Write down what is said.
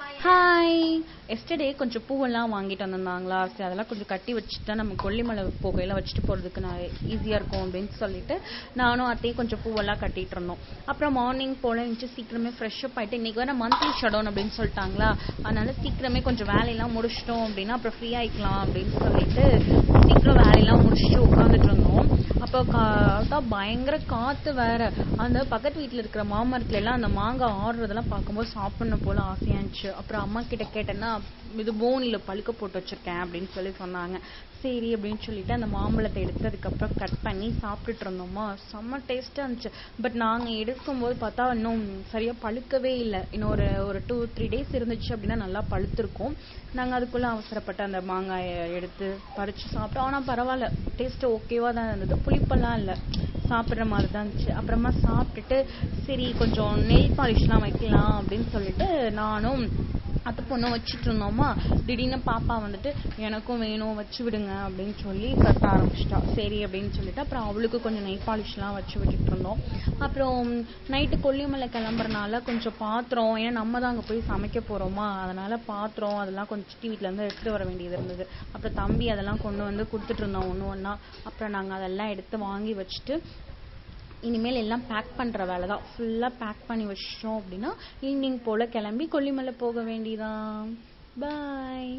Hi. Yesterday கொஞ்சம் பூவெல்லாம் வாங்கிட்டு வந்திருந்தாங்களா, சரி அதெல்லாம் கொஞ்சம் கட்டி வச்சுட்டா நம்ம கொல்லிமலை போகையில வச்சுட்டு போறதுக்கு நான் ஈஸியா இருக்கும் அப்படின்னு சொல்லிட்டு நானும் அத்தையும் கொஞ்சம் பூவெல்லாம் கட்டிட்டு இருந்தோம். அப்புறம் மார்னிங் போல இருந்துச்சு, சீக்கிரமே ஃப்ரெஷ் அப் ஆயிட்டு இன்னைக்கு வேற மந்த்லி ஷடவுன் அப்படின்னு சொல்லிட்டாங்களா, அதனால சீக்கிரமே கொஞ்சம் வேலையெல்லாம் முடிச்சிட்டோம் அப்படின்னா அப்புறம் ஃப்ரீ ஆயிக்கலாம் அப்படின்னு சொல்லிட்டு சீக்கிரம் வேலையெல்லாம் முடிச்சுட்டு உட்காந்துட்டு இருந்தோம். அப்போ அதான் பயங்கர காத்து வேற. அந்த பக்கத்து வீட்டுல இருக்கிற மாமரத்துல எல்லாம் அந்த மாங்காய் ஆடுறதெல்லாம் பார்க்கும்போது சாப்பிடணும் போல ஆசையா இருந்துச்சு. அப்புறம் அம்மா கிட்ட கேட்டேன்னா இது போனில பழுக்க போட்டு வச்சிருக்கேன் அப்படின்னு சொல்லி சொன்னாங்க. சரி அப்படின்னு சொல்லிட்டு அந்த மாம்பழத்தை எடுத்து அதுக்கப்புறம் கட் பண்ணி சாப்பிட்டுட்டு இருந்தோமா, செம்ம டேஸ்டா இருந்துச்சு. பட் நாங்க எடுக்கும்போது பார்த்தா இன்னும் சரியா பழுக்கவே இல்லை. இன்னும் ஒரு 2-3 days இருந்துச்சு அப்படின்னா நல்லா பழுத்திருக்கும். நாங்க அதுக்குள்ள அவசரப்பட்டு அந்த மாங்காயை எடுத்து பறிச்சு சாப்பிட்டோம். ஆனா பரவாயில்ல, டேஸ்ட் ஓகேவா தான் இருந்தது, புளிப்பெல்லாம் இல்லை, சாப்பிட்ற மாதிரி தான் இருந்துச்சு. அப்புறமா சாப்பிட்டுட்டு சரி கொஞ்சம் நெயில் பாலிஷ்லாம் வைக்கலாம் அப்படின்னு சொல்லிட்டு நானும் அது பொண்ணும் வச்சுட்டு இருந்தோமா, திடீர்னு பாப்பா வந்துட்டு எனக்கும் வேணும் வச்சு விடுங்க அப்படின்னு சொல்லி கத்த ஆரம்பிச்சிட்டா. சரி அப்படின்னு சொல்லிட்டு அப்புறம் அவளுக்கு கொஞ்சம் நெய் பாலிஷ்லாம் வச்சு விட்டுட்டு இருந்தோம். அப்புறம் நைட்டு கொல்லிமலை கிளம்புறனால கொஞ்சம் பாத்திரம், ஏன்னா நம்ம தான் அங்கே போய் சமைக்க போறோமா, அதனால பாத்திரம் அதெல்லாம் கொஞ்சம் சிட்டி வீட்டுல இருந்து எடுத்துட்டு வர வேண்டியது இருந்தது. அப்புறம் தம்பி அதெல்லாம் கொண்டு வந்து கொடுத்துட்டு இருந்தோம் ஒன்று ஒன்றா. அப்புறம் நாங்கள் அதெல்லாம் எடுத்து வாங்கி வச்சுட்டு இனிமேல் எல்லாம் பேக் பண்ற வேலை தான். ஃபுல்லா பேக் பண்ணி வச்சிட்டோம் அப்படின்னா ஈவினிங் போல கிளம்பி கொல்லிமலை போக வேண்டியதான். பாய்.